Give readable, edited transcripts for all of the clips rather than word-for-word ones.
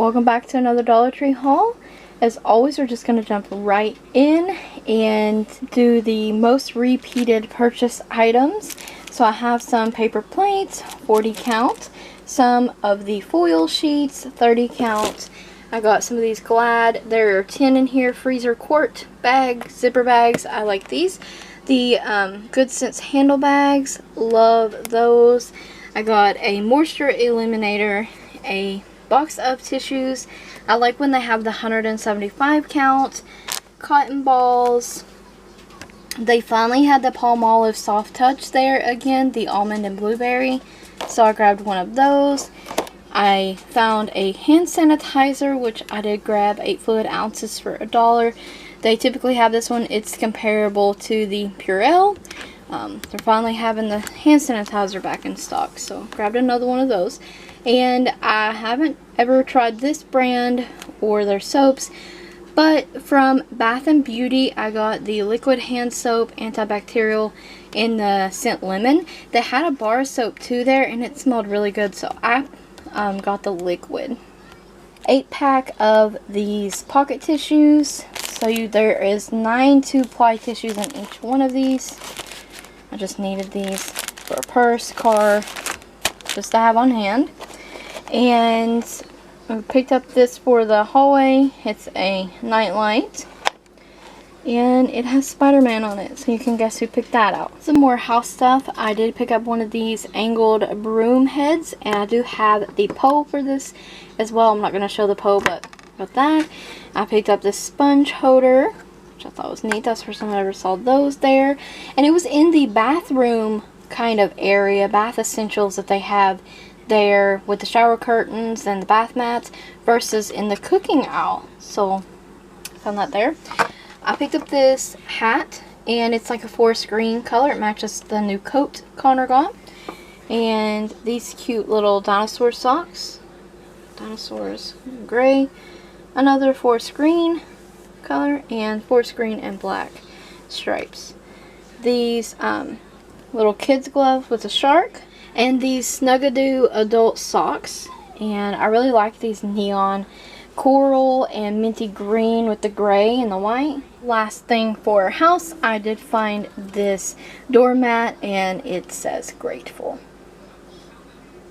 Welcome back to another Dollar Tree haul. As always, we're just going to jump right in and do the most repeated purchase items. So I have some paper plates, 40 count, some of the foil sheets, 30 count. I got some of these Glad, there are 10 in here, freezer quart bag, zipper bags. I like these. The Good Sense handle bags, love those. I got a moisture eliminator, a box of tissues. I like when they have the 175 count, cotton balls. They finally had the Palmolive Soft Touch there again, the almond and blueberry. So I grabbed one of those. I found a hand sanitizer, which I did grab 8 fluid ounces for $1. They typically have this one. It's comparable to the Purell. They're finally having the hand sanitizer back in stock, so grabbed another one of those. And I haven't ever tried this brand or their soaps, but from Bath & Beauty I got the liquid hand soap, antibacterial, in the scent lemon. They had a bar soap too there and it smelled really good, so I got the liquid. 8-pack of these pocket tissues. So there is 9 2-ply tissues in each one of these. I just needed these for a purse, car, just to have on hand. And I picked up this for the hallway. It's a night light. And it has Spider-Man on it, so you can guess who picked that out. Some more house stuff. I did pick up one of these angled broom heads, and I do have the pole for this as well. I'm not going to show the pole, but got that. I picked up this sponge holder, which I thought was neat. That's the first time I ever saw those there. And it was in the bathroom kind of area, bath essentials that they have there with the shower curtains and the bath mats versus in the cooking aisle. So I found that there. I picked up this hat and it's like a forest green color. It matches the new coat Connor got. And these cute little dinosaur socks. Dinosaurs gray. Another forest green color and forest green and black stripes. These little kids gloves with a shark. And these Snugadoo adult socks. And I really like these neon coral and minty green with the gray and the white. Last thing for our house, I did find this doormat and it says grateful.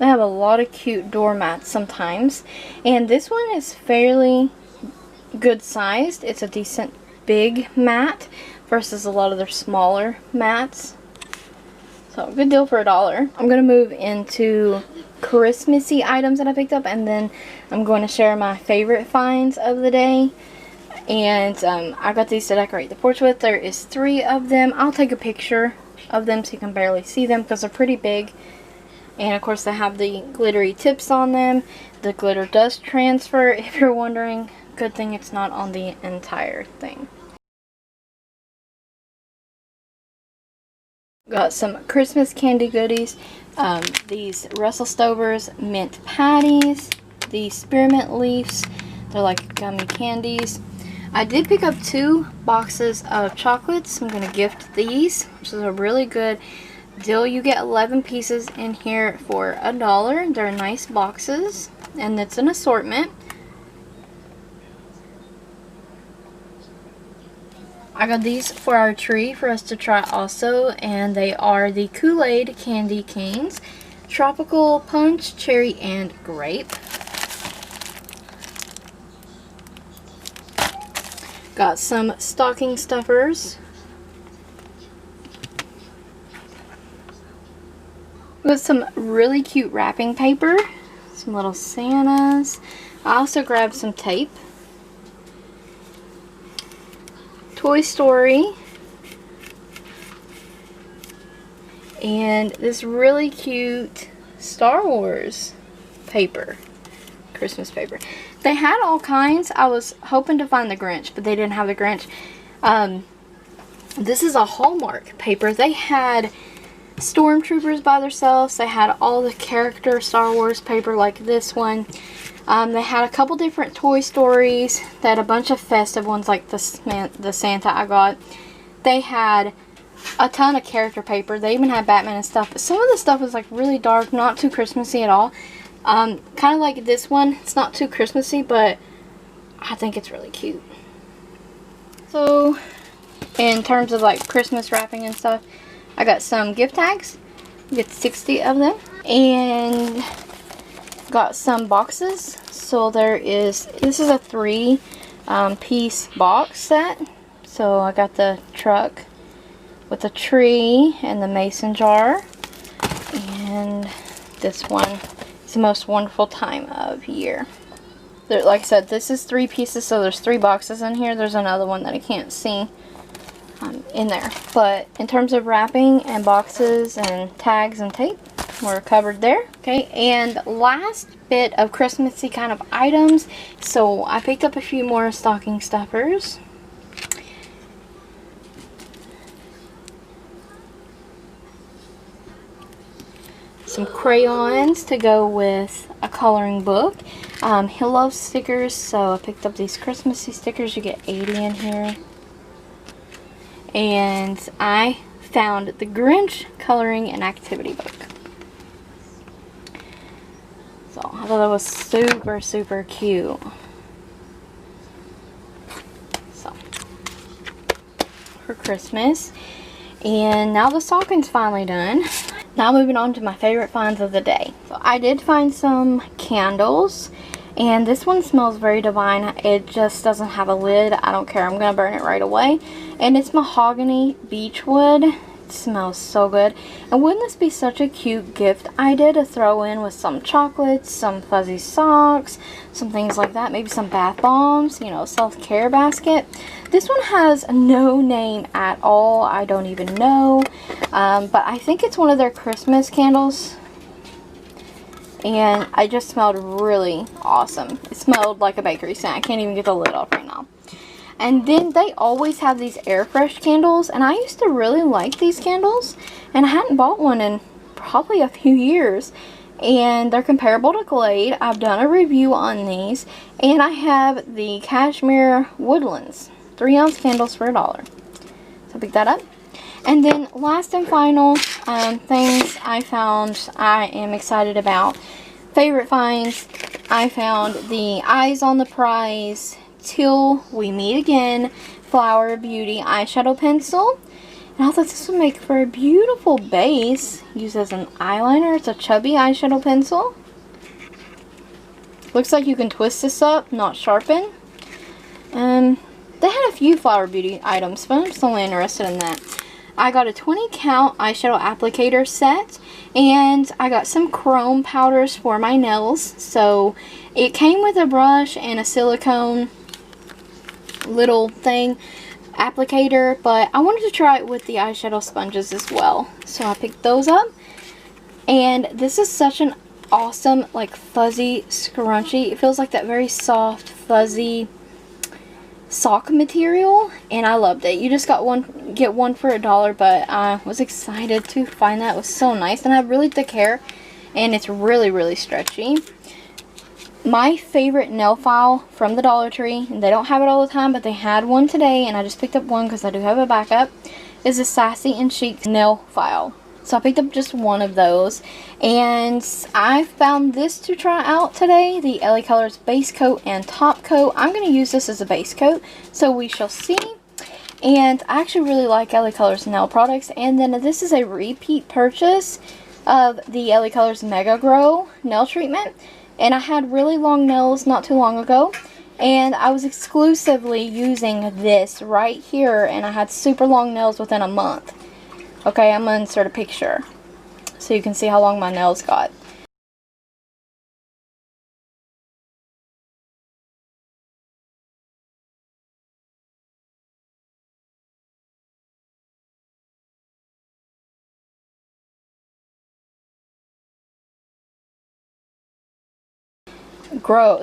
They have a lot of cute doormats sometimes. And this one is fairly good sized. It's a decent big mat versus a lot of their smaller mats. So good deal for $1. I'm going to move into Christmassy items that I picked up, and then I'm going to share my favorite finds of the day. And I got these to decorate the porch with. There is 3 of them. I'll take a picture of them so you can barely see them because they're pretty big. And of course they have the glittery tips on them. The glitter does transfer if you're wondering. Good thing it's not on the entire thing. Got some Christmas candy goodies. These Russell Stover's mint patties. These spearmint leaves. They're like gummy candies. I did pick up 2 boxes of chocolates. I'm going to gift these, which is a really good deal. You get 11 pieces in here for $1. They're nice boxes, and it's an assortment. I got these for our tree for us to try also, and they are the Kool-Aid candy canes. Tropical punch, cherry, and grape. Got some stocking stuffers. With some really cute wrapping paper. Some little Santas. I also grabbed some tape. Toy Story. And this really cute Star Wars paper. Christmas paper. They had all kinds. I was hoping to find the Grinch, but they didn't have the Grinch. This is a Hallmark paper. They had Stormtroopers by themselves. They had all the character Star Wars paper like this one. They had a couple different Toy Stories. They had a bunch of festive ones like the Santa I got. They had a ton of character paper. They even had Batman and stuff. But some of the stuff was like really dark, not too Christmassy at all. Kind of like this one. It's not too Christmassy, but I think it's really cute. So, in terms of like Christmas wrapping and stuff, I got some gift tags. I get 60 of them. And got some boxes. So this is a 3-piece box set. So I got the truck with the tree and the mason jar. And this one is the most wonderful time of year. Like I said, this is 3 pieces, so there's 3 boxes in here. There's another one that I can't see in there. But in terms of wrapping and boxes and tags and tape, we're covered there. Okay, and last bit of Christmassy kind of items. So I picked up a few more stocking stuffers. Some crayons to go with a coloring book. He loves stickers, so I picked up these Christmassy stickers. You get 80 in here. And I found the Grinch coloring and activity book. So I thought that was super, super cute. So, for Christmas. And now the stocking's finally done. Now moving on to my favorite finds of the day. So I did find some candles. And this one smells very divine. It just doesn't have a lid. I don't care. I'm going to burn it right away. And it's mahogany beechwood. It smells so good. And wouldn't this be such a cute gift idea to throw in with some chocolates, some fuzzy socks, some things like that. Maybe some bath bombs, you know, self-care basket. This one has no name at all. I don't even know. But I think it's one of their Christmas candles. And I just smelled really awesome. It smelled like a bakery snack. I can't even get the lid off right now. And then they always have these air fresh candles. And I used to really like these candles. And I hadn't bought one in probably a few years. And they're comparable to Kool-Aid. I've done a review on these. And I have the Cashmere Woodlands 3-ounce candles for $1. So I picked that up. And then last and final things I found I am excited about. Favorite finds. I found the Eyes on the Prize Till We Meet Again Flower Beauty eyeshadow pencil. And I thought this would make for a beautiful base. Used as an eyeliner. It's a chubby eyeshadow pencil. Looks like you can twist this up, not sharpen. They had a few Flower Beauty items, but I'm just only interested in that. I got a 20 count eyeshadow applicator set, and I got some chrome powders for my nails. So it came with a brush and a silicone little thing applicator, but I wanted to try it with the eyeshadow sponges as well. So I picked those up, and this is such an awesome like fuzzy scrunchie. It feels like that very soft fuzzy sock material, and I loved it. You just get one for $1, but I was excited to find that. It was so nice, and I have really thick hair, and it's really, really stretchy. My favorite nail file from the Dollar Tree, and they don't have it all the time, but they had one today, and I just picked up one because I do have a backup, is a Sassy and Chic nail file. So I picked up just one of those, and I found this to try out today, the Ellie Colors base coat and top coat. I'm going to use this as a base coat, so we shall see. And I actually really like Ellie Colors nail products. And then this is a repeat purchase of the Ellie Colors Mega Grow nail treatment. And I had really long nails not too long ago, and I was exclusively using this right here, and I had super long nails within a month. Okay, I'm going to insert a picture so you can see how long my nails got.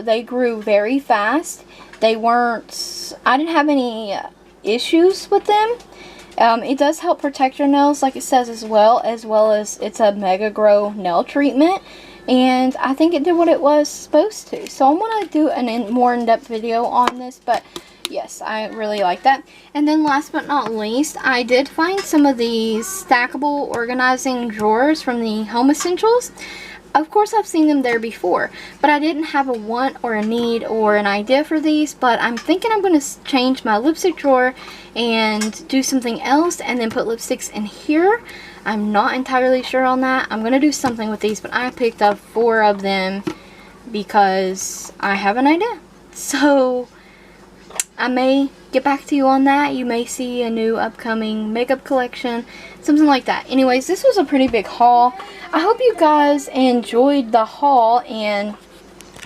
They grew very fast. I didn't have any issues with them. It does help protect your nails, like it says, as well as it's a Mega Grow nail treatment, and I think it did what it was supposed to. So I'm going to do a more in-depth video on this, but yes, I really like that. And then last but not least, I did find some of these stackable organizing drawers from the Home Essentials. Of course, I've seen them there before, but I didn't have a want or a need or an idea for these. But I'm thinking I'm going to change my lipstick drawer and do something else and then put lipsticks in here. I'm not entirely sure on that. I'm going to do something with these, but I picked up 4 of them because I have an idea. So I may get back to you on that. You may see a new upcoming makeup collection, something like that. Anyways, this was a pretty big haul. I hope you guys enjoyed the haul and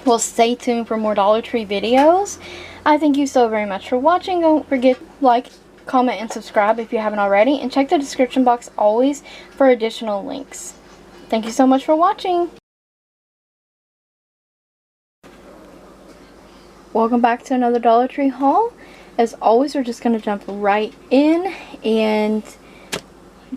will stay tuned for more Dollar Tree videos. I thank you so very much for watching. Don't forget to like, comment, and subscribe if you haven't already. And check the description box always for additional links. Thank you so much for watching. Welcome back to another Dollar Tree haul. As always, we're just going to jump right in and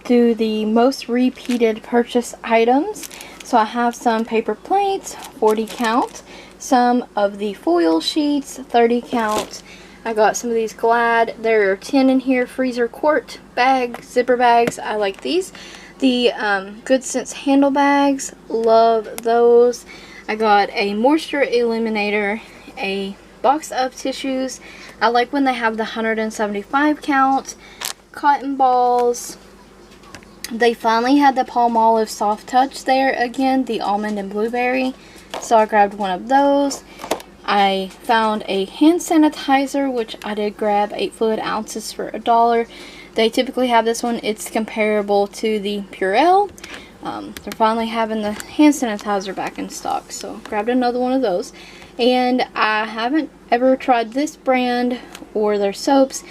do the most repeated purchase items. So I have some paper plates, 40 count, some of the foil sheets, 30 count. I got some of these Glad, there are 10 in here, freezer quart bag, zipper bags. I like these. The Good Sense handle bags, love those. I got a moisture eliminator, a box of tissues. I like when they have the 175 count, cotton balls. They finally had the Palmolive Soft Touch there again, the almond and blueberry, so I grabbed one of those. I found a hand sanitizer, which I did grab 8 fluid ounces for $1. They typically have this one. It's comparable to the Purell. They're finally having the hand sanitizer back in stock, so grabbed another one of those. And I haven't ever tried this brand or their soaps,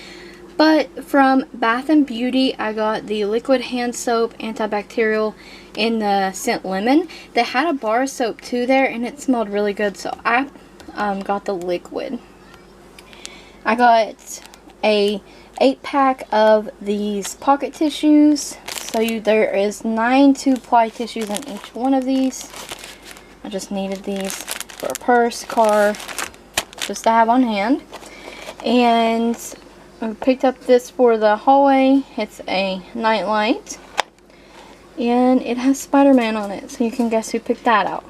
but from Bath & Beauty, I got the liquid hand soap, antibacterial, in the scent lemon. They had a bar soap too there, and it smelled really good, so I got the liquid. I got a 8-pack of these pocket tissues. So there is 9 2-ply tissues in each one of these. I just needed these for a purse, car, just to have on hand. And I picked up this for the hallway. It's a night light. And it has Spider-Man on it, so you can guess who picked that out.